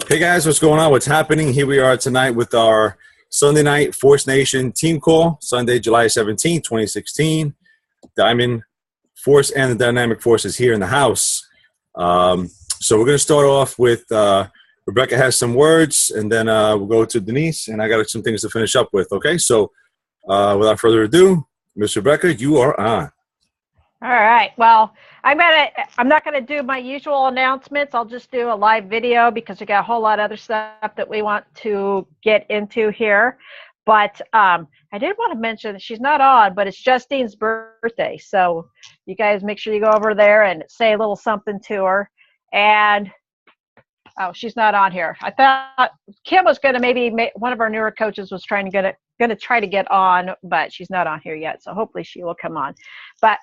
Hey guys, what's going on? What's happening? Here we are tonight with our Sunday night Force Nation team call, Sunday, July 17th, 2016. Diamond Force and the Dynamic Force is here in the house. So we're going to start off with Rebecca has some words, and then we'll go to Denise, and I got some things to finish up with, okay? So without further ado, Miss Rebecca, you are on. All right. Well, I'm not gonna do my usual announcements. I'll just do a live video because we got a whole lot of other stuff that we want to get into here. But I did want to mention that she's not on, but it's Justine's birthday. So you guys make sure you go over there and say a little something to her. And oh, she's not on here. I thought Kim was going to maybe one of our newer coaches was trying to try to get on, but she's not on here yet. So hopefully she will come on. But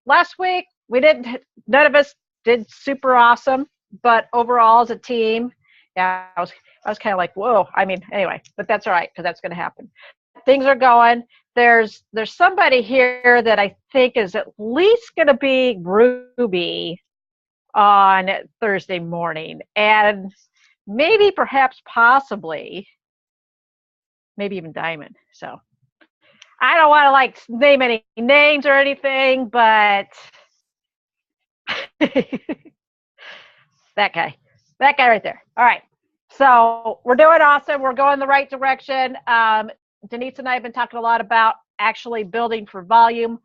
last week none of us did super awesome, but overall as a team, yeah, I was kind of like, whoa. I mean, anyway, but that's all right because that's going to happen. Things are going. There's somebody here that I think is at least going to be Ruby on Thursday morning, and maybe perhaps possibly maybe even Diamond. So I don't want to name any names or anything, but that guy right there. All right, so we're doing awesome. We're going the right direction. Denise and I have been talking a lot about actually building for volume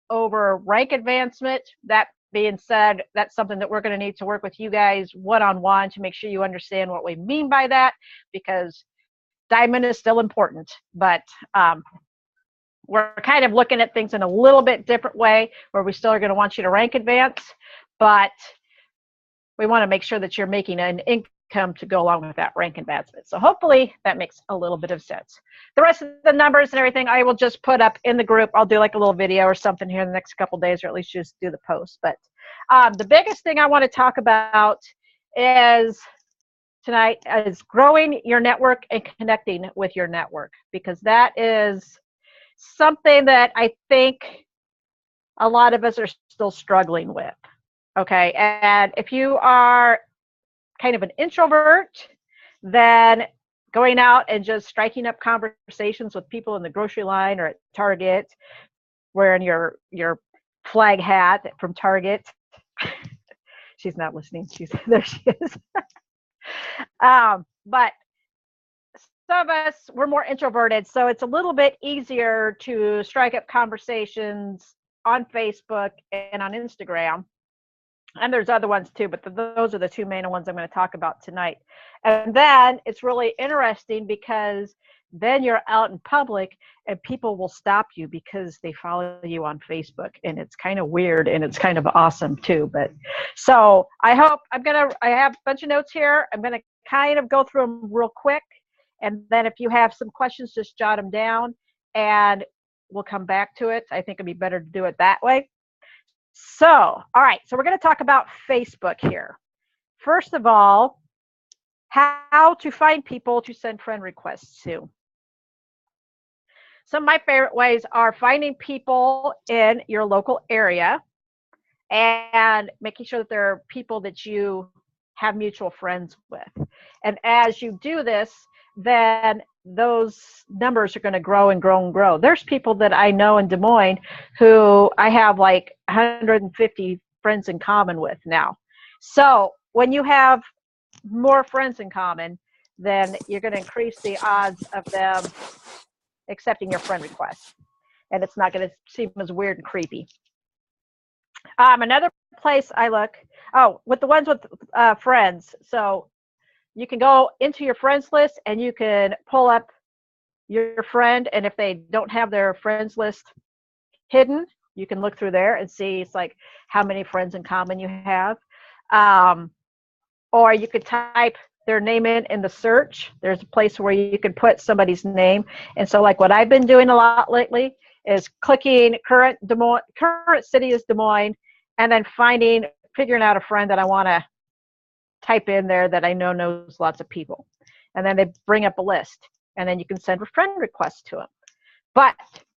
over rank advancement. That being said, that's something that we're going to need to work with you guys one-on-one to make sure you understand what we mean by that, because Diamond is still important, but we're kind of looking at things in a little bit different way where we still are going to want you to rank advance, but we want to make sure that you're making an income to go along with that rank advancement. So hopefully that makes a little bit of sense. The rest of the numbers and everything I will just put up in the group. I'll do like a little video or something here in the next couple of days, or at least just do the post. But the biggest thing I want to talk about tonight is growing your network and connecting with your network, because that is something that I think a lot of us are still struggling with. Okay, and if you are kind of an introvert, then going out and just striking up conversations with people in the grocery line or at Target, wearing your flag hat from Target. She's not listening. There she is. But some of us, we're more introverted, so it's a little bit easier to strike up conversations on Facebook and on Instagram. And there's other ones too, but those are the two main ones I'm going to talk about tonight. And then it's really interesting because then you're out in public and people will stop you because they follow you on Facebook, and it's kind of weird and it's kind of awesome too. But so I have a bunch of notes here. I'm going to kind of go through them real quick. And then if you have some questions, just jot them down and we'll come back to it. I think it'd be better to do it that way. So, all right, so we're going to talk about Facebook here. First of all, how to find people to send friend requests to. Some of my favorite ways are finding people in your local area and making sure that there are people that you have mutual friends with. And as you do this, then those numbers are going to grow and grow and grow. There's people that I know in Des Moines who I have like 150 friends in common with now. So when you have more friends in common, then you're going to increase the odds of them accepting your friend request. And it's not going to seem as weird and creepy. Another place I look, with the ones with friends. So you can go into your friends list and you can pull up your friend, and if they don't have their friends list hidden, you can look through there and see it's like how many friends in common you have. Or you could type their name in the search. There's a place where you can put somebody's name. And so like what I've been doing a lot lately is clicking current city is Des Moines, and then figuring out a friend that I want to type in there that I know knows lots of people. And then they bring up a list, and then you can send a friend request to them. But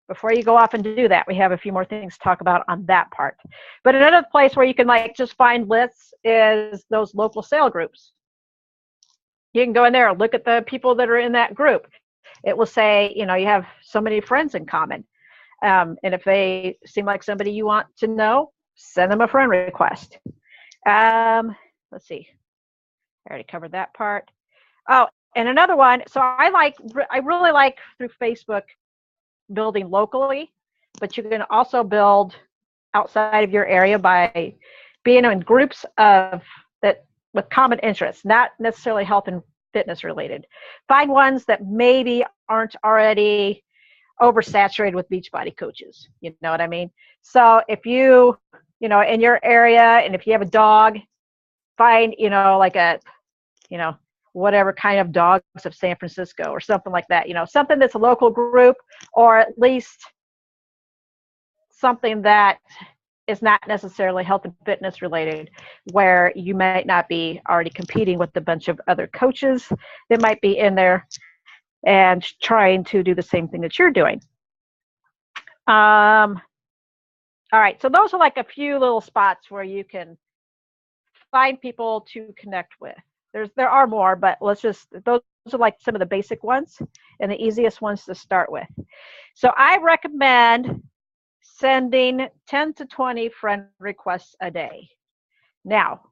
before you go off and do that, we have a few more things to talk about on that part. But another place where you can just find lists is those local sale groups. You can go in there and look at the people that are in that group. It will say, you have so many friends in common. And if they seem like somebody you want to know, send them a friend request. Let's see. I already covered that part. Oh, and another one. So I really like through Facebook building locally, but you can also build outside of your area by being in groups with common interests, not necessarily health and fitness related. Find ones that maybe aren't already oversaturated with Beachbody coaches. You know what I mean? So if you in your area, and if you have a dog, find, whatever kind of Dogs of San Francisco or something like that, something that's a local group, or at least something that is not necessarily health and fitness related, where you might not be already competing with a bunch of other coaches that might be in there and trying to do the same thing that you're doing. All right, so those are like a few little spots where you can find people to connect with. There are more, but those are like some of the basic ones and the easiest ones to start with. So I recommend sending 10 to 20 friend requests a day. Now,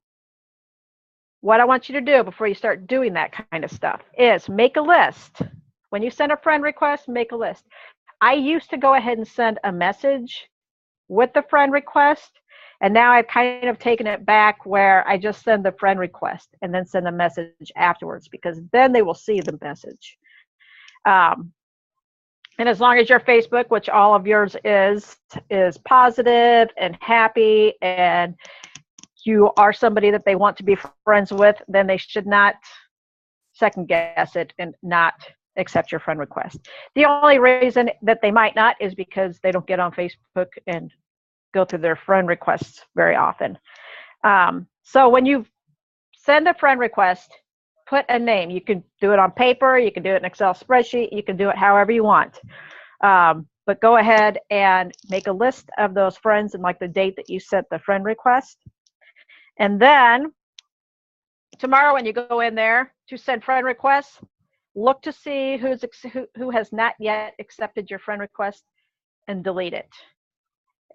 what I want you to do before you start doing that kind of stuff is make a list. When you send a friend request, make a list. I used to go ahead and send a message with the friend request, and now I've kind of taken it back where I just send the friend request and then send the message afterwards, because then they will see the message. And as long as your Facebook, which all of yours is positive and happy, and you are somebody that they want to be friends with, then they should not second guess it and not accept your friend request. The only reason that they might not is because they don't get on Facebook and go through their friend requests very often. So when you send a friend request, put a name. You can do it on paper, you can do it in Excel spreadsheet, you can do it however you want. But go ahead and make a list of those friends and like the date that you sent the friend request. And then tomorrow when you go in there to send friend requests, look to see who has not yet accepted your friend request and delete it.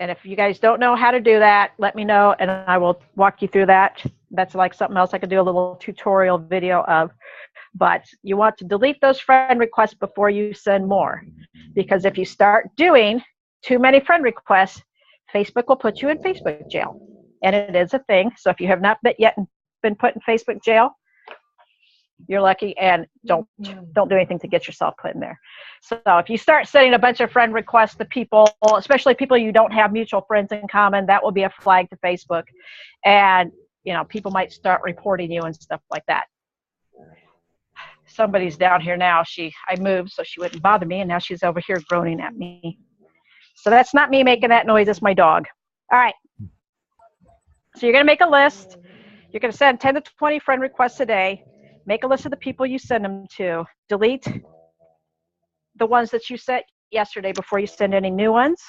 And if you guys don't know how to do that, let me know and I will walk you through that. That's like something else I could do a little tutorial video of. But you want to delete those friend requests before you send more. Because if you start doing too many friend requests, Facebook will put you in Facebook jail. And it is a thing. So if you have not yet been put in Facebook jail, you're lucky, and don't do anything to get yourself put in there. So if you start sending a bunch of friend requests to people, especially people you don't have mutual friends in common, that will be a flag to Facebook. And, people might start reporting you and stuff like that. Somebody's down here now. I moved so she wouldn't bother me, and now she's over here groaning at me. So that's not me making that noise, it's my dog. All right. So you're going to make a list. You're going to send 10 to 20 friend requests a day. Make a list of the people you send them to. Delete the ones that you sent yesterday before you send any new ones.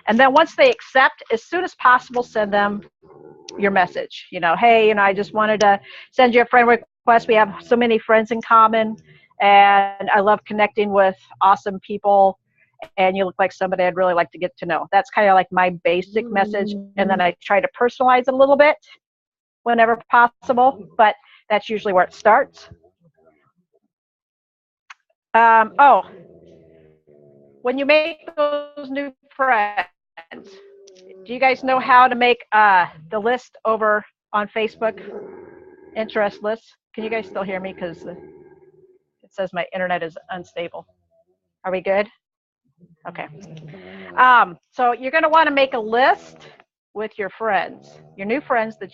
And then once they accept, as soon as possible, send them your message. Hey, I just wanted to send you a friend request. We have so many friends in common, and I love connecting with awesome people, and you look like somebody I'd really like to get to know. That's kind of like my basic message, and then I try to personalize it a little bit whenever possible, but that's usually where it starts. When you make those new friends, do you guys know how to make the list over on Facebook, interest list? Can you guys still hear me? Because it says my internet is unstable. Are we good? Okay. So you're going to want to make a list with your friends, your new friends that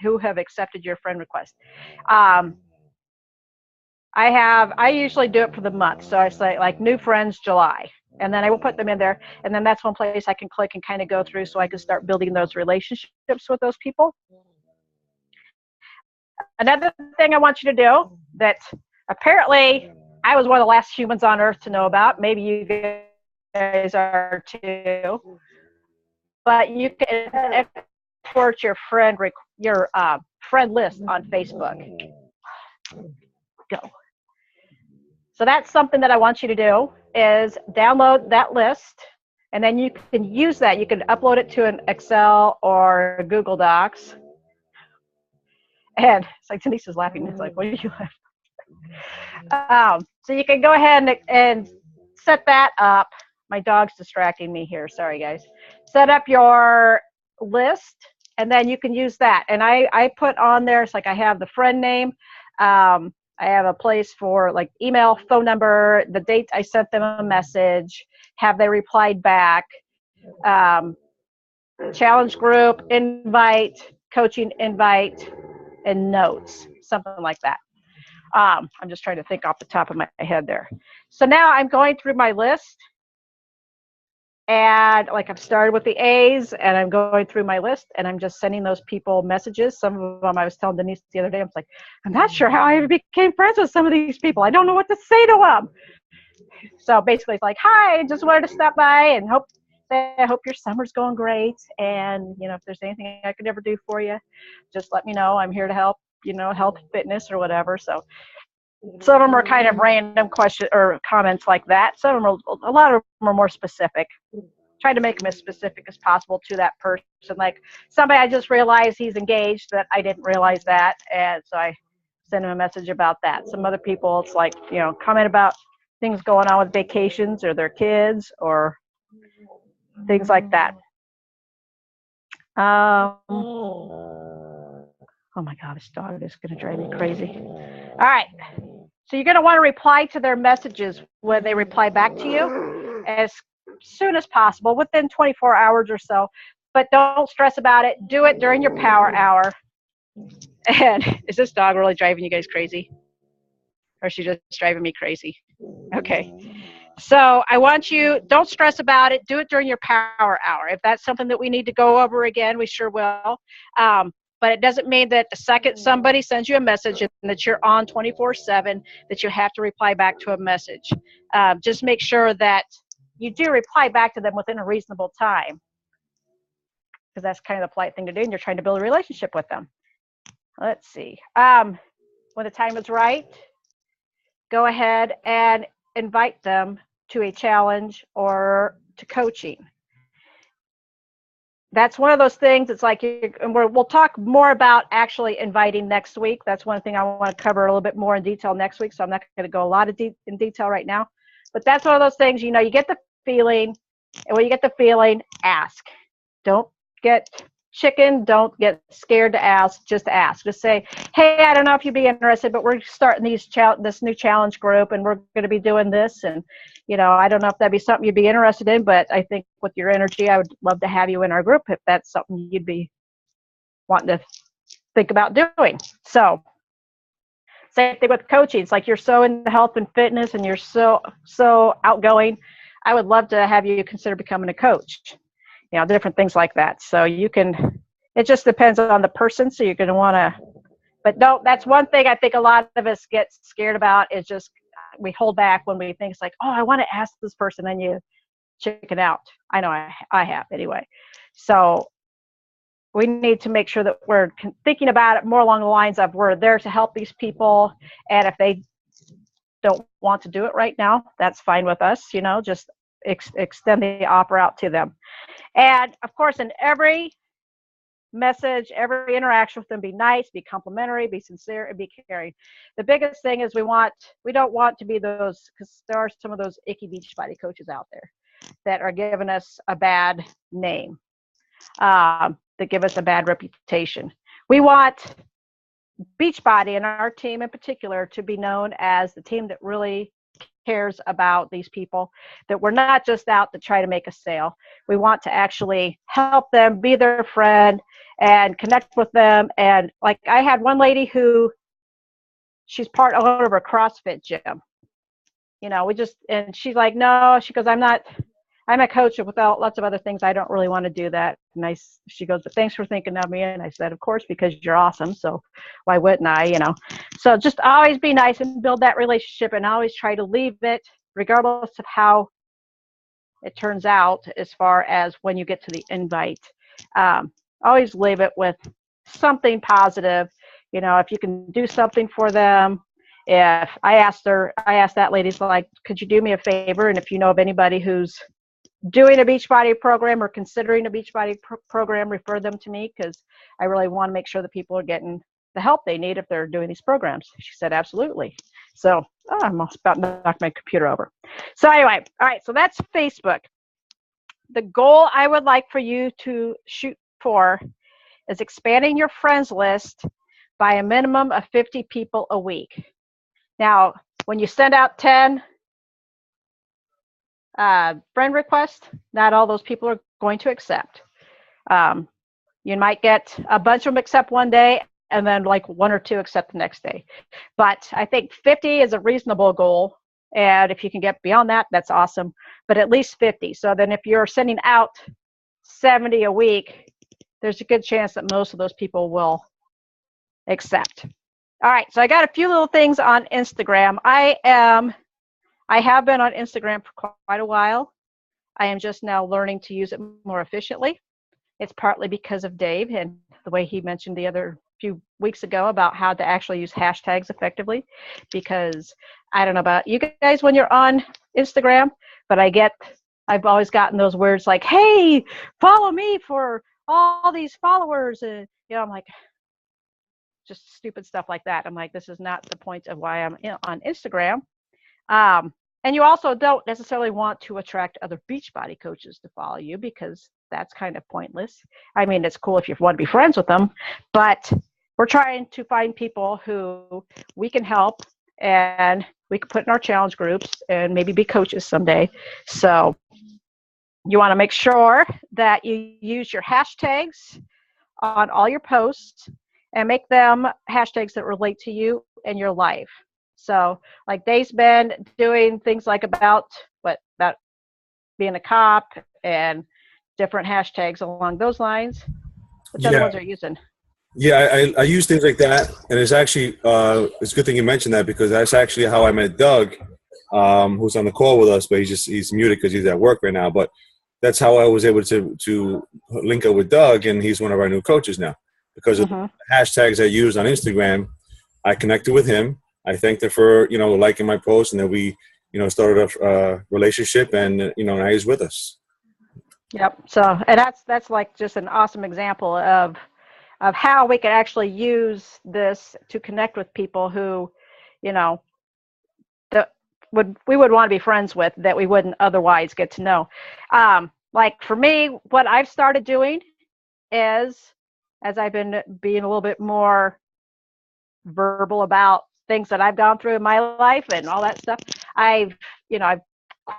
who have accepted your friend request. I usually do it for the month. So I say like new friends July, and then I will put them in there. And then that's one place I can click and kind of go through so I can start building those relationships with those people. Another thing I want you to do that apparently I was one of the last humans on earth to know about, maybe you guys are too, but you can export your friend list on Facebook. Go. So that's something that I want you to do is download that list, and then you can use that. You can upload it to an Excel or Google Docs. And it's like Denise is laughing. It's like, what are you laughing? So you can go ahead and set that up. My dog's distracting me here. Sorry, guys. Set up your list, and then you can use that. And I put on there, it's like I have the friend name. I have a place for like email, phone number, the date I sent them a message, have they replied back, challenge group, invite, coaching invite, and notes, something like that. I'm just trying to think off the top of my head there. So now I'm going through my list, and like I've started with the A's, and I'm going through my list, and I'm just sending those people messages. Some of them I was telling Denise the other day, I was like, I'm not sure how I became friends with some of these people. I don't know what to say to them. So basically it's like, hi, just wanted to stop by and I hope your summer's going great. And, you know, if there's anything I could ever do for you, just let me know. I'm here to help, you know, health, fitness, or whatever. So some of them are kind of random questions or comments like that. Some of them are, a lot of them are more specific. Try to make them as specific as possible to that person. Like somebody, I just realized he's engaged, that I didn't realize that. And so I send him a message about that. Some other people, it's like, you know, comment about things going on with vacations or their kids or things like that. Oh my God, this dog is going to drive me crazy. All right. So you're going to want to reply to their messages when they reply back to you as soon as possible, within 24 hours or so. But don't stress about it. Do it during your power hour. And is this dog really driving you guys crazy? Or is she just driving me crazy? Okay. So I want you, don't stress about it. Do it during your power hour. If that's something that we need to go over again, we sure will. But it doesn't mean that the second somebody sends you a message and that you're on 24/7, that you have to reply back to a message. Just make sure that you do reply back to them within a reasonable time, because that's kind of the polite thing to do, and you're trying to build a relationship with them. Let's see. When the time is right, go ahead and invite them to a challenge or to coaching. That's one of those things. It's like, and we'll talk more about actually inviting next week. That's one thing I want to cover a little bit more in detail next week. So I'm not going to go a lot of in detail right now. But that's one of those things, you know, you get the feeling, and when you get the feeling, ask. Don't get chicken. Don't get scared to ask. Just ask. Just say, hey, I don't know if you'd be interested, but we're starting this new challenge group, and we're going to be doing this. And, you know, I don't know if that'd be something you'd be interested in, but I think with your energy, I would love to have you in our group if that's something you'd be wanting to think about doing. So same thing with coaching. It's like you're so into health and fitness, and you're so outgoing. I would love to have you consider becoming a coach. You know, different things like that. So you can, it just depends on the person. So you're going to want to, but don't, that's one thing I think a lot of us get scared about, is just, we hold back when we think it's like, oh, I want to ask this person, and you chicken out. I know I have anyway. So we need to make sure that we're thinking about it more along the lines of, we're there to help these people. And if they don't want to do it right now, that's fine with us, you know, just extend the offer out to them. And of course, in every message, every interaction with them, be nice, be complimentary, be sincere, and be caring. The biggest thing is we don't want to be those, because there are some of those icky Beachbody coaches out there that are giving us a bad name, that give us a bad reputation. We want Beachbody, and our team in particular, to be known as the team that really cares about these people, that we're not just out to try to make a sale. We want to actually help them, be their friend, and connect with them. And like, I had one lady who, she's part owner of a CrossFit gym. You know, and she's like, no, she goes, I'm a coach without lots of other things. I don't really want to do that. And she goes, but thanks for thinking of me. And I said, of course, because you're awesome. So why wouldn't I, you know? So just always be nice and build that relationship, and always try to leave it, regardless of how it turns out, as far as when you get to the invite. Always leave it with something positive. if you can do something for them. If I asked that lady's like, could you do me a favor? And if you know of anybody who's doing a Beachbody program or considering a Beachbody program, refer them to me, because I really want to make sure that people are getting the help they need if they're doing these programs. She said, absolutely. So I'm almost about to knock my computer over. So anyway, all right, so that's Facebook. The goal I would like for you to shoot for is expanding your friends list by a minimum of 50 people a week. Now, when you send out 10 friend requests, not all those people are going to accept. You might get a bunch of them accept one day, and then like 1 or 2 accept the next day. But I think 50 is a reasonable goal. And if you can get beyond that, that's awesome. But at least 50. So then if you're sending out 70 a week, there's a good chance that most of those people will accept. All right, so I got a few little things on Instagram. I have been on Instagram for quite a while. I am just now learning to use it more efficiently. It's partly because of Dave and the way he mentioned the other few weeks ago about how to actually use hashtags effectively. Because I don't know about you guys when you're on Instagram, but I've always gotten those words like, hey, follow me for all these followers. And, I'm like, just stupid stuff like that. I'm like, this is not the point of why I'm on Instagram. And you also don't necessarily want to attract other Beachbody coaches to follow you, because that's kind of pointless. I mean, it's cool if you want to be friends with them, but we're trying to find people who we can help and we can put in our challenge groups and maybe be coaches someday. So you want to make sure that you use your hashtags on all your posts and make them hashtags that relate to you and your life. So like Dave's been doing things like about being a cop and different hashtags along those lines. Which other ones are you using? Yeah, I use things like that, and it's actually it's a good thing you mentioned that, because that's actually how I met Doug, who's on the call with us, but he's muted because he's at work right now. But that's how I was able to link up with Doug, and he's one of our new coaches now, because of the hashtags I use on Instagram. I connected with him. I thanked him for liking my post, and then we started a relationship, and now he's with us. Yep. So, and that's like just an awesome example of how we can actually use this to connect with people who, we would want to be friends with that we wouldn't otherwise get to know. Like for me, what I've started doing is, as I've been being a little bit more verbal about things that I've gone through in my life and all that stuff, I've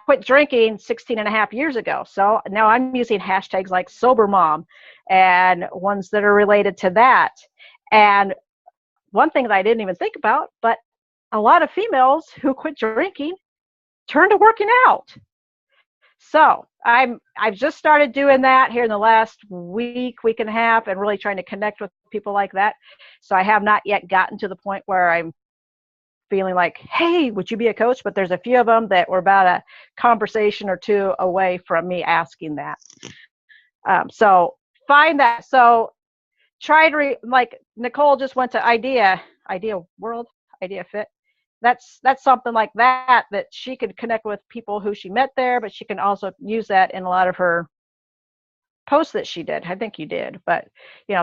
quit drinking 16 and a half years ago. So now I'm using hashtags like sober mom and ones that are related to that. And one thing that I didn't even think about, but a lot of females who quit drinking turn to working out. So I've just started doing that here in the last week and a half, and really trying to connect with people like that. So I have not yet gotten to the point where I'm feeling like, hey, would you be a coach? But there's a few of them that were about a conversation or two away from me asking that. So find that. So try to like Nicole just went to Idea World, Idea Fit. That's something like that she could connect with people who she met there, but she can also use that in a lot of her posts that she did. I think you did, but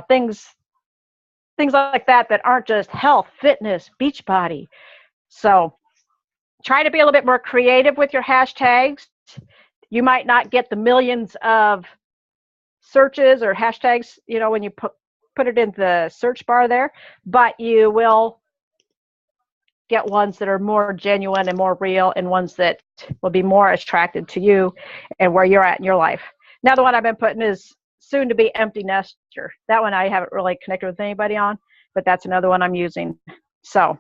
things like that aren't just health, fitness, Beachbody. So try to be a little bit more creative with your hashtags. You might not get the millions of searches or hashtags, when you put it in the search bar there, but you will get ones that are more genuine and more real, and ones that will be more attracted to you and where you're at in your life. Now, the one I've been putting is soon to be empty nester. That one I haven't really connected with anybody on, but that's another one I'm using. So,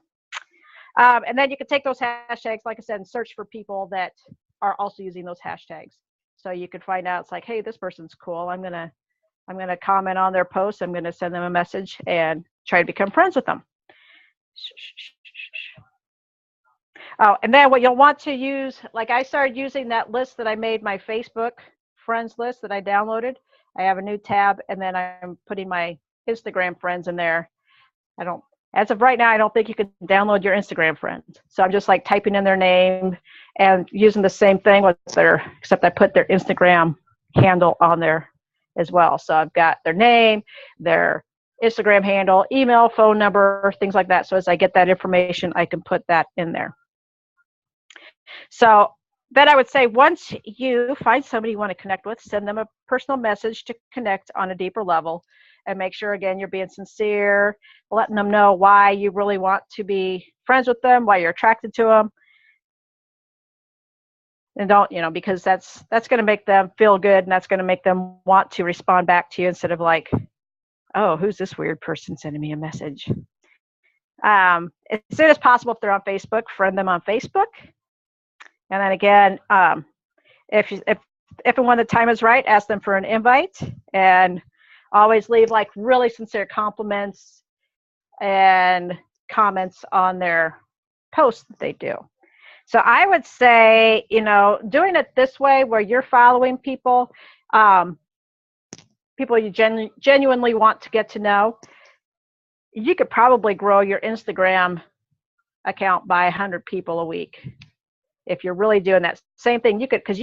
and then you can take those hashtags, like I said, and search for people that are also using those hashtags. So you could find out, it's like, hey, this person's cool. I'm gonna comment on their post. I'm gonna send them a message and try to become friends with them. Oh, and then what you'll want to use, like I started using that list that I made, my Facebook friends list that I downloaded. I have a new tab, and then I'm putting my Instagram friends in there. I don't as of right now, I don't think you can download your Instagram friends. So I'm just like typing in their name and using the same thing with except I put their Instagram handle on there as well. So I've got their name, their Instagram handle, email, phone number, things like that. So as I get that information, I can put that in there. So then I would say once you find somebody you want to connect with, send them a personal message to connect on a deeper level, and make sure, again, you're being sincere, letting them know why you really want to be friends with them, why you're attracted to them. And don't, because that's going to make them feel good, and that's going to make them want to respond back to you instead of like, oh, who's this weird person sending me a message? As soon as possible, if they're on Facebook, friend them on Facebook. And then again, if and when the time is right, ask them for an invite, and always leave like really sincere compliments and comments on their posts that they do. So I would say, doing it this way where you're following people, people you genuinely want to get to know, you could probably grow your Instagram account by 100 people a week. If you're really doing that same thing, you could, because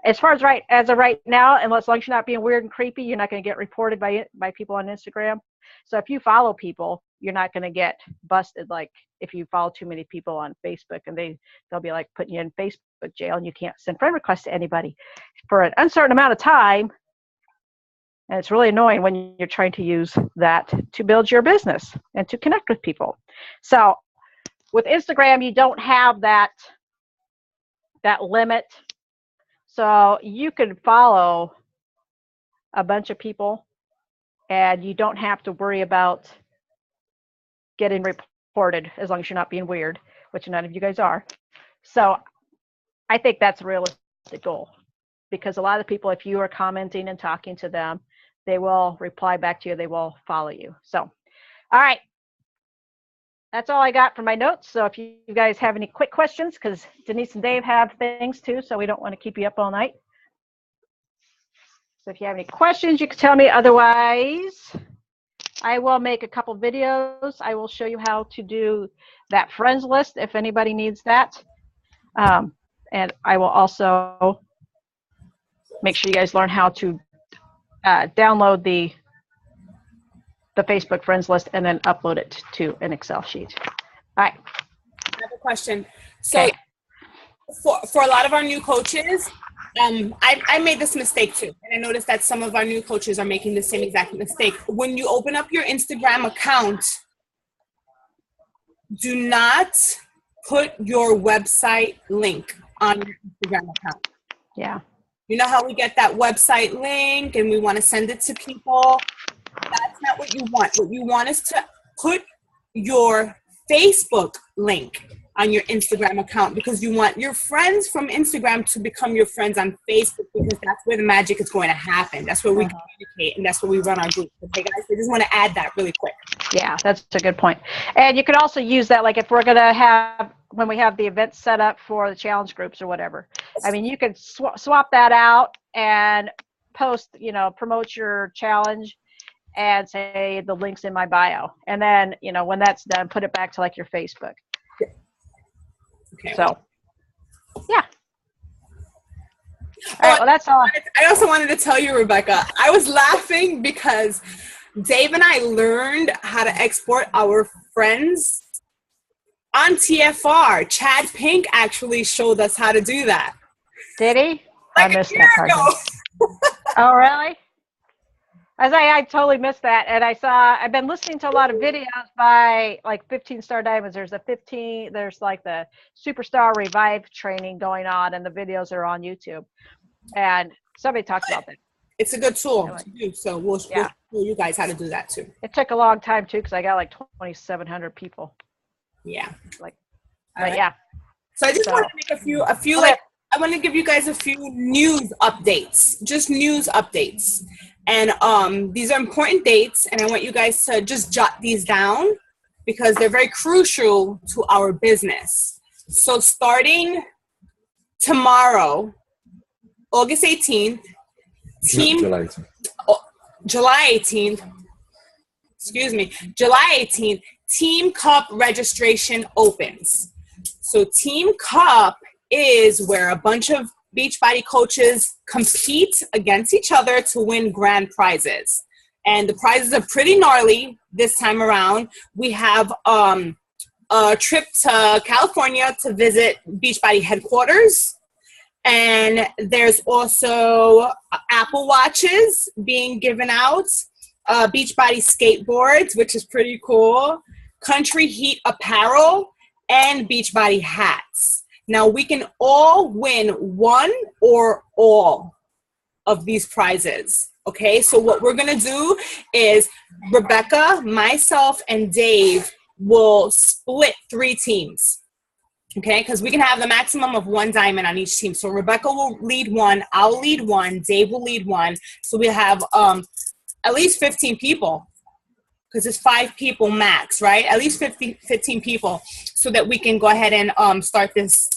as far as of right now, as long as you're not being weird and creepy, you're not going to get reported by people on Instagram. So if you follow people, you're not going to get busted like if you follow too many people on Facebook, and they'll be like putting you in Facebook jail, and you can't send friend requests to anybody for an uncertain amount of time. And it's really annoying when you're trying to use that to build your business and to connect with people. So with Instagram, you don't have that limit. So you can follow a bunch of people, and you don't have to worry about getting reported as long as you're not being weird, which none of you guys are. So I think that's a realistic goal, because a lot of people, if you are commenting and talking to them, they will reply back to you. They will follow you. So, all right. That's all I got for my notes. So if you guys have any quick questions, because Denise and Dave have things too, so we don't want to keep you up all night. So if you have any questions, you can tell me. Otherwise, I will make a couple videos. I will show you how to do that friends list if anybody needs that. And I will also make sure you guys learn how to download the Facebook friends list and then upload it to an Excel sheet. All right. I have a question. So okay. For a lot of our new coaches, I made this mistake too. And I noticed that some of our new coaches are making the same exact mistake. When you open up your Instagram account, do not put your website link on your Instagram account. Yeah. You know how we get that website link and we want to send it to people? That's not what you want. What you want is to put your Facebook link on your Instagram account, because you want your friends from Instagram to become your friends on Facebook, because that's where the magic is going to happen. That's where we communicate, and that's where we run our group. Okay, guys, I just want to add that really quick. Yeah, that's a good point. And you could also use that, like if we're going to have, when we have the event set up for the challenge groups or whatever, I mean, you could swap that out and post, promote your challenge and say the link's in my bio. And then, when that's done, put it back to like your Facebook. Okay. So, yeah. All right, well, that's all. I also wanted to tell you, Rebecca, I was laughing because Dave and I learned how to export our friends on TFR. Chad Pink actually showed us how to do that. Did he? Like I missed that part. Oh, really? I totally missed that. And I've been listening to a lot of videos by like 15 Star Diamonds. There's like the Superstar Revive training going on, and the videos are on YouTube. And somebody talked about that. It's a good tool to do. So we'll show you guys how to do that too. It took a long time too, because I got like 2,700 people. Yeah. Yeah. So I just want to make a few I want to give you guys a few news updates, just news updates. And these are important dates, and I want you guys to just jot these down because they're very crucial to our business. So starting tomorrow, August 18th, July 18th, July 18th, Team Cup registration opens. So Team Cup is where a bunch of Beachbody coaches compete against each other to win grand prizes. And the prizes are pretty gnarly this time around. We have a trip to California to visit Beachbody headquarters. And there's also Apple Watches being given out, Beachbody skateboards, which is pretty cool, Country Heat apparel, and Beachbody hats. Now, we can all win one or all of these prizes, okay? So what we're going to do is Rebecca, myself, and Dave will split 3 teams, okay? Because we can have the maximum of 1 diamond on each team. So Rebecca will lead 1, I'll lead 1, Dave will lead 1. So we have at least 15 people, because it's 5 people max, right? At least 15 people, so that we can go ahead and start this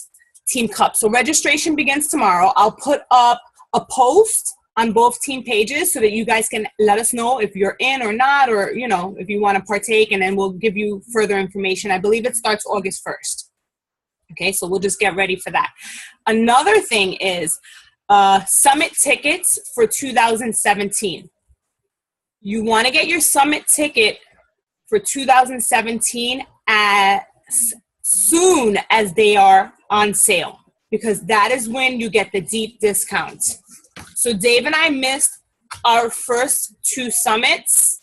Team Cup. So registration begins tomorrow. I'll put up a post on both team pages so that you guys can let us know if you're in or not, or, you know, if you want to partake, and then we'll give you further information. I believe it starts August 1st. Okay, so we'll just get ready for that. Another thing is summit tickets for 2017. You want to get your summit ticket for 2017 as soon as they are on sale, because that is when you get the deep discounts. So Dave and I missed our first 2 summits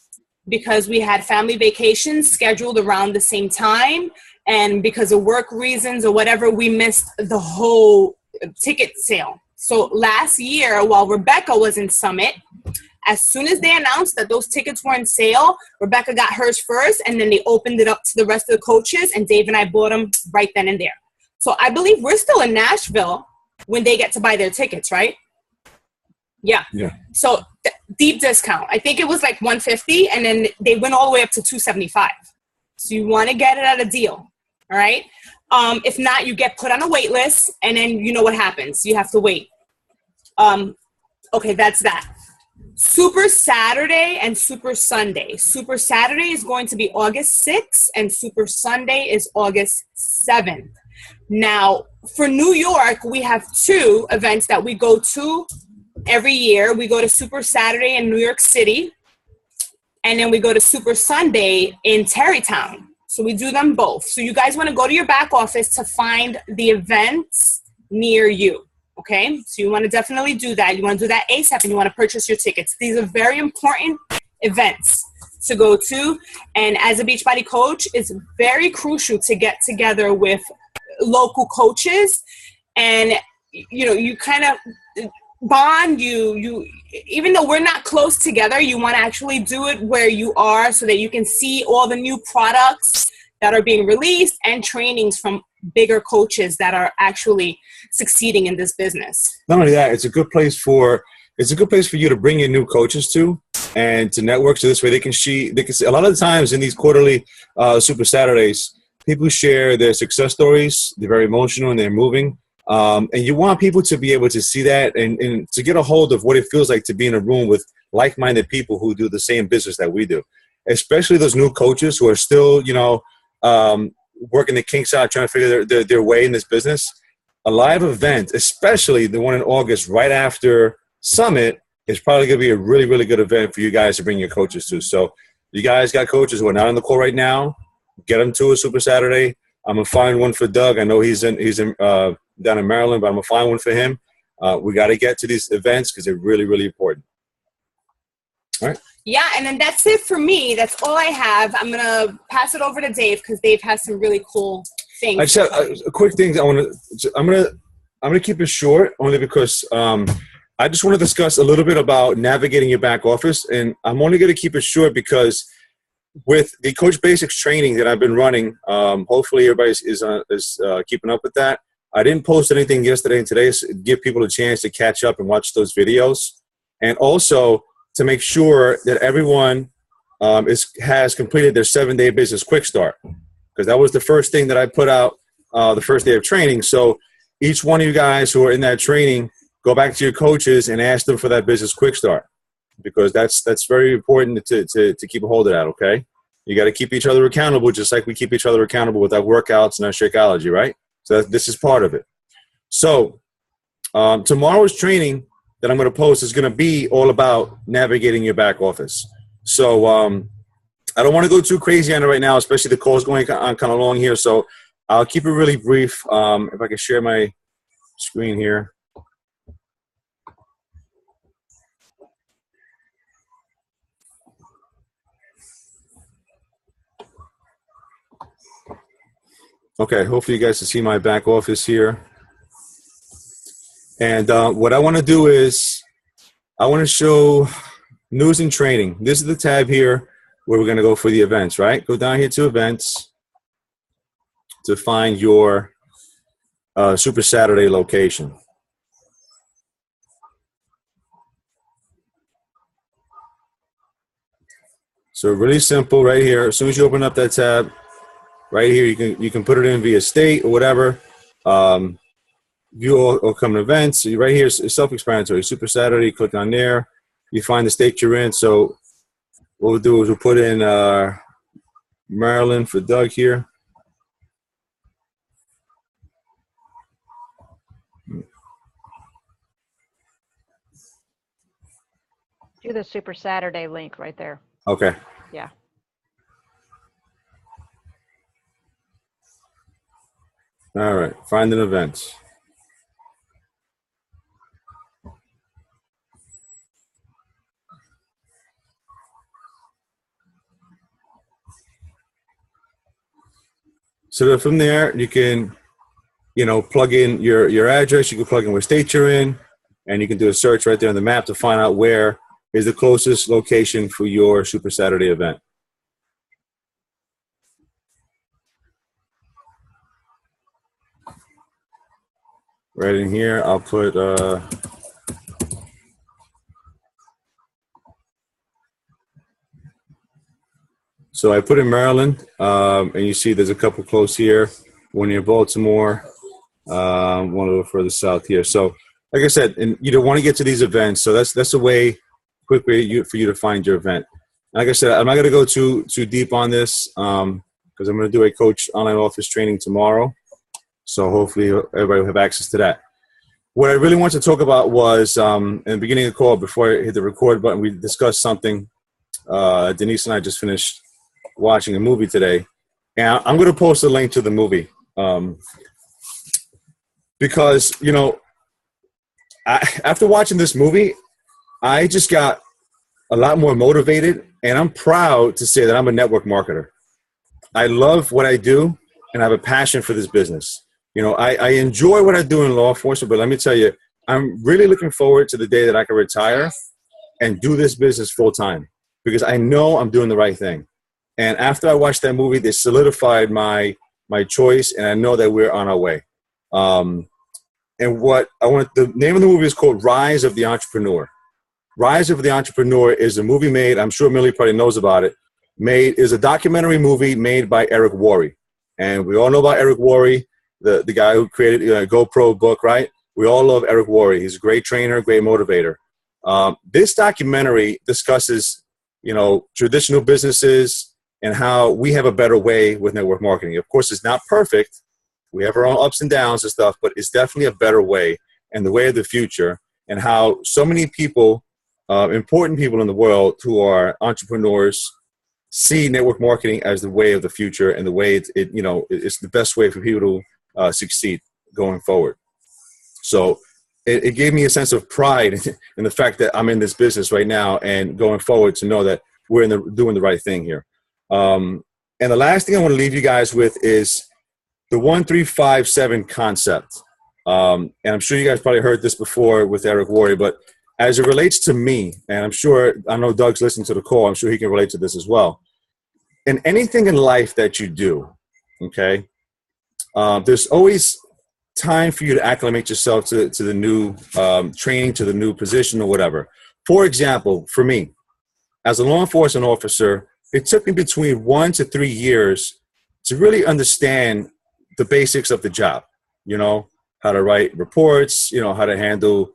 because we had family vacations scheduled around the same time, and because of work reasons or whatever, we missed the whole ticket sale. So last year, while Rebecca was in Summit, as soon as they announced that those tickets were on sale, Rebecca got hers first, and then they opened it up to the rest of the coaches, and Dave and I bought them right then and there. So I believe we're still in Nashville when they get to buy their tickets, right? Yeah. So deep discount. I think it was like $150, and then they went all the way up to $275. So you want to get it at a deal, all right? If not, you get put on a wait list, and then you know what happens. You have to wait. Okay, that's that. Super Saturday and Super Sunday. Super Saturday is going to be August 6th, and Super Sunday is August 7th. Now, for New York, we have 2 events that we go to every year. We go to Super Saturday in New York City, and then we go to Super Sunday in Tarrytown. So we do them both. So you guys want to go to your back office to find the events near you. Okay, so you want to definitely do that. You want to do that ASAP, and you want to purchase your tickets. These are very important events to go to. And as a Beachbody coach, it's very crucial to get together with local coaches. And, you know, you kind of bond, you even though we're not close together, you want to actually do it where you are so that you can see all the new products that are being released and trainings from bigger coaches that are actually succeeding in this business. Not only that, it's a good place for you to bring in new coaches to, and to network, so this way they can see. A lot of the times in these quarterly Super Saturdays, people share their success stories. They're very emotional and they're moving, and you want people to be able to see that and to get a hold of what it feels like to be in a room with like-minded people who do the same business that we do, especially those new coaches who are still, you know, working the kinks out, trying to figure their way in this business. A live event, especially the one in August right after Summit, is probably going to be a really, really good event for you guys to bring your coaches to. So you guys got coaches who are not on the call right now, get them to a Super Saturday. I'm going to find one for Doug. I know he's in down in Maryland, but I'm going to find one for him. We got to get to these events because they're really, really important. All right. Yeah, and then that's it for me. That's all I have. I'm going to pass it over to Dave because Dave has some really cool things. I just have a quick thing. I'm gonna keep it short, only because I just want to discuss a little bit about navigating your back office, and I'm only going to keep it short because with the Coach Basics training that I've been running, hopefully everybody is keeping up with that. I didn't post anything yesterday and today, so give people a chance to catch up and watch those videos, and also to make sure that everyone has completed their 7-day business quick start, because that was the first thing that I put out the first day of training. So each one of you guys who are in that training, go back to your coaches and ask them for that business quick start. because that's very important to keep a hold of that, okay? You got to keep each other accountable, just like we keep each other accountable with our workouts and our Shakeology, right? So this is part of it. So tomorrow's training that I'm going to post is going to be all about navigating your back office. So I don't want to go too crazy on it right now, especially the call's going on kind of long here. So I'll keep it really brief. If I can share my screen here. Okay, hopefully you guys can see my back office here. And what I want to do is I want to show news and training. This is the tab here where we're going to go for the events, right? Go down here to events to find your Super Saturday location. So really simple right here. As soon as you open up that tab, right here, you can put it in via state or whatever. View all upcoming events. So right here is self-explanatory. Super Saturday, click on there. You find the state you're in. So what we'll do is we'll put in Maryland for Doug here. Do the Super Saturday link right there. Okay. Yeah. All right. Find an event. So from there, you can, plug in your address. You can plug in what state you're in, and you can do a search right there on the map to find out where is the closest location for your Super Saturday event. Right in here, I'll put so I put in Maryland, and you see there's a couple close here, one near Baltimore, one a little further south here. So like I said, and you don't want to get to these events, so that's a way, quick way for you to find your event. Like I said, I'm not going to go too deep on this because I'm going to do a coach online office training tomorrow. So hopefully everybody will have access to that. What I really want to talk about was in the beginning of the call, before I hit the record button, we discussed something. Denise and I just finished watching a movie today. And I'm going to post a link to the movie because, after watching this movie, I just got a lot more motivated, and I'm proud to say that I'm a network marketer. I love what I do, and I have a passion for this business. I enjoy what I do in law enforcement, but let me tell you, I'm really looking forward to the day that I can retire and do this business full time because I know I'm doing the right thing. And after I watched that movie, they solidified my choice, and I know that we're on our way. And the name of the movie is called Rise of the Entrepreneur. Rise of the Entrepreneur is a movie made, I'm sure Millie probably knows about it, is a documentary movie made by Eric Worre. And we all know about Eric Worre, the guy who created GoPro book, right? We all love Eric Worre. He's a great trainer, great motivator. This documentary discusses, traditional businesses and how we have a better way with network marketing. Of course, it's not perfect. We have our own ups and downs and stuff, but it's definitely a better way and the way of the future, and how so many people, important people in the world who are entrepreneurs, see network marketing as the way of the future and the way it's the best way for people to succeed going forward. So it gave me a sense of pride in the fact that I'm in this business right now and going forward to know that we're doing the right thing here. And the last thing I want to leave you guys with is the 1357 concept. And I'm sure you guys probably heard this before with Eric Worre, but as it relates to me, and I know Doug's listening to the call, I'm sure he can relate to this as well. In anything in life that you do, okay, there's always time for you to acclimate yourself to the new training, to the new position or whatever. For example, for me, as a law enforcement officer, it took me between 1 to 3 years to really understand the basics of the job, how to write reports, how to handle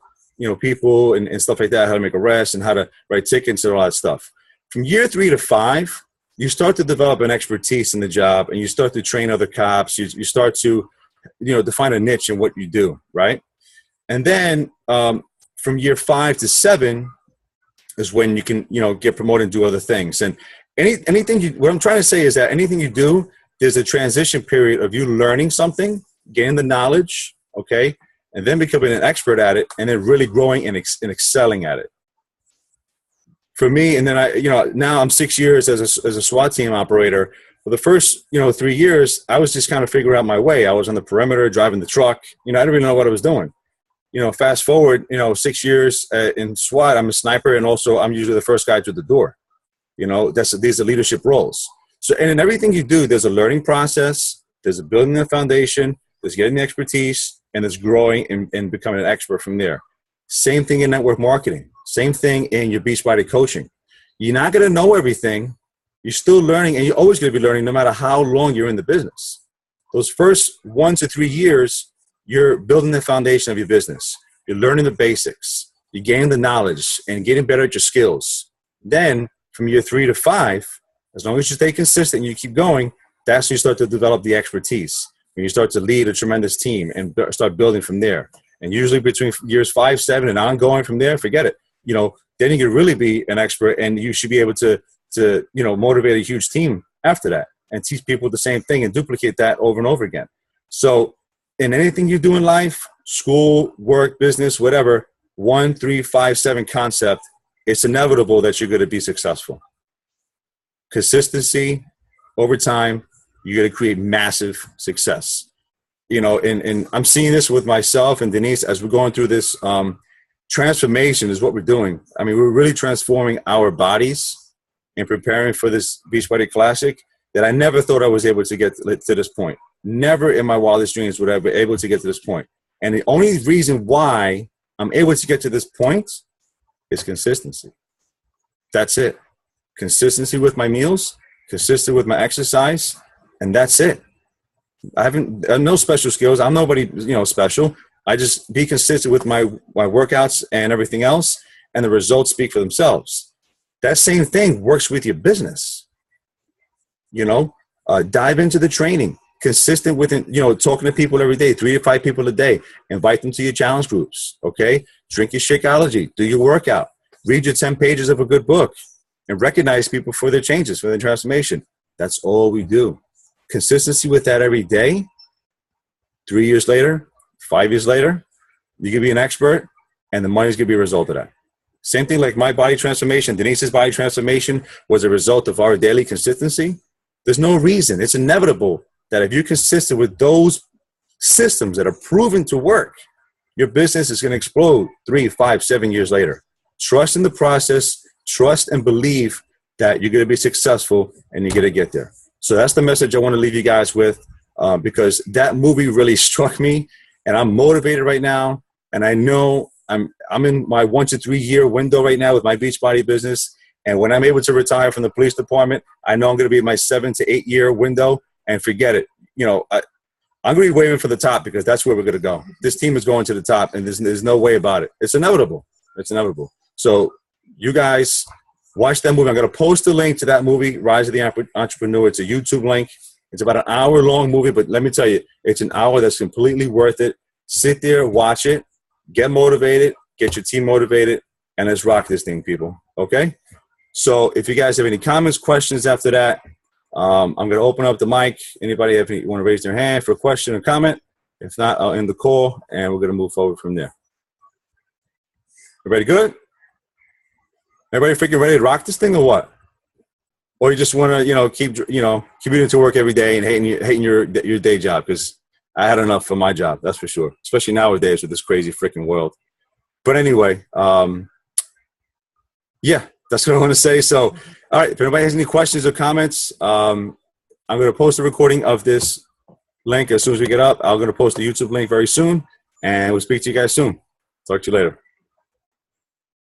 people and stuff like that, how to make arrests and how to write tickets and all that stuff. From year 3 to 5, you start to develop an expertise in the job, and you start to train other cops. You start to, define a niche in what you do, right? And then from year 5 to 7 is when you can, get promoted and do other things. And what I'm trying to say is that anything you do, there's a transition period of you learning something, gaining the knowledge, okay, and then becoming an expert at it, and then really growing and excelling at it. For me, and then now I'm 6 years as a SWAT team operator. For the first, 3 years, I was just kind of figuring out my way. I was on the perimeter, driving the truck. I didn't really know what I was doing. Fast forward, 6 years in SWAT, I'm a sniper, and also I'm usually the first guy through the door. These are leadership roles. So, and in everything you do, there's a learning process, there's a building the foundation, there's getting the expertise, and there's growing and becoming an expert from there. Same thing in network marketing. Same thing in your Beachbody coaching. You're not going to know everything. You're still learning, and you're always going to be learning no matter how long you're in the business. Those first 1 to 3 years, you're building the foundation of your business. You're learning the basics. You're gaining the knowledge and getting better at your skills. Then from year 3 to 5, as long as you stay consistent and you keep going, that's when you start to develop the expertise. When you start to lead a tremendous team and start building from there. And usually between years 5, 7, and ongoing from there, forget it. Then you can really be an expert, and you should be able to motivate a huge team after that and teach people the same thing and duplicate that over and over again. So in anything you do in life, school, work, business, whatever, 1, 3, 5, 7 concept, it's inevitable that you're going to be successful. Consistency over time, you're going to create massive success. And I'm seeing this with myself and Denise as we're going through this transformation is what we're doing. I mean, we're really transforming our bodies and preparing for this Beachbody Classic that I never thought I was able to get to this point. Never in my wildest dreams would I be able to get to this point. And the only reason why I'm able to get to this point is consistency. That's it. Consistency with my meals, consistent with my exercise, and that's it. I have no special skills. I'm nobody, special. I just be consistent with my workouts and everything else, and the results speak for themselves. That same thing works with your business. Dive into the training, consistent with, talking to people every day, 3 to 5 people a day. Invite them to your challenge groups, okay? Drink your Shakeology, do your workout, read your 10 pages of a good book, and recognize people for their changes, for their transformation. That's all we do. Consistency with that every day. 3 years later, 5 years later, you can be an expert, and the money's going to be a result of that. Same thing like my body transformation. Denise's body transformation was a result of our daily consistency. There's no reason. It's inevitable that if you're consistent with those systems that are proven to work, your business is going to explode 3, 5, 7 years later. Trust in the process. Trust and believe that you're going to be successful and you're going to get there. So that's the message I want to leave you guys with, because that movie really struck me, and I'm motivated right now. And I know I'm in my 1 to 3 year window right now with my Beachbody business. And when I'm able to retire from the police department, I know I'm going to be in my 7 to 8 year window. And forget it. I'm going to be waving for the top, because that's where we're going to go. This team is going to the top, and there's no way about it. It's inevitable. It's inevitable. So you guys watch that movie. I'm going to post a link to that movie, Rise of the Entrepreneur. It's a YouTube link. It's about an hour-long movie, but let me tell you, it's an hour that's completely worth it. Sit there, watch it, get motivated, get your team motivated, and let's rock this thing, people. Okay? So if you guys have any comments, questions after that, I'm going to open up the mic. Anybody want to raise their hand for a question or comment? If not, I'll end the call, and we're going to move forward from there. Everybody good? Everybody freaking ready to rock this thing, or what? Or you just want to, keep commuting to work every day and hating your day job? Because I had enough for my job, that's for sure. Especially nowadays with this crazy freaking world. But anyway, yeah, that's what I want to say. So, all right, if anybody has any questions or comments, I'm going to post a recording of this link as soon as we get up. I'm going to post the YouTube link very soon, and we'll speak to you guys soon. Talk to you later.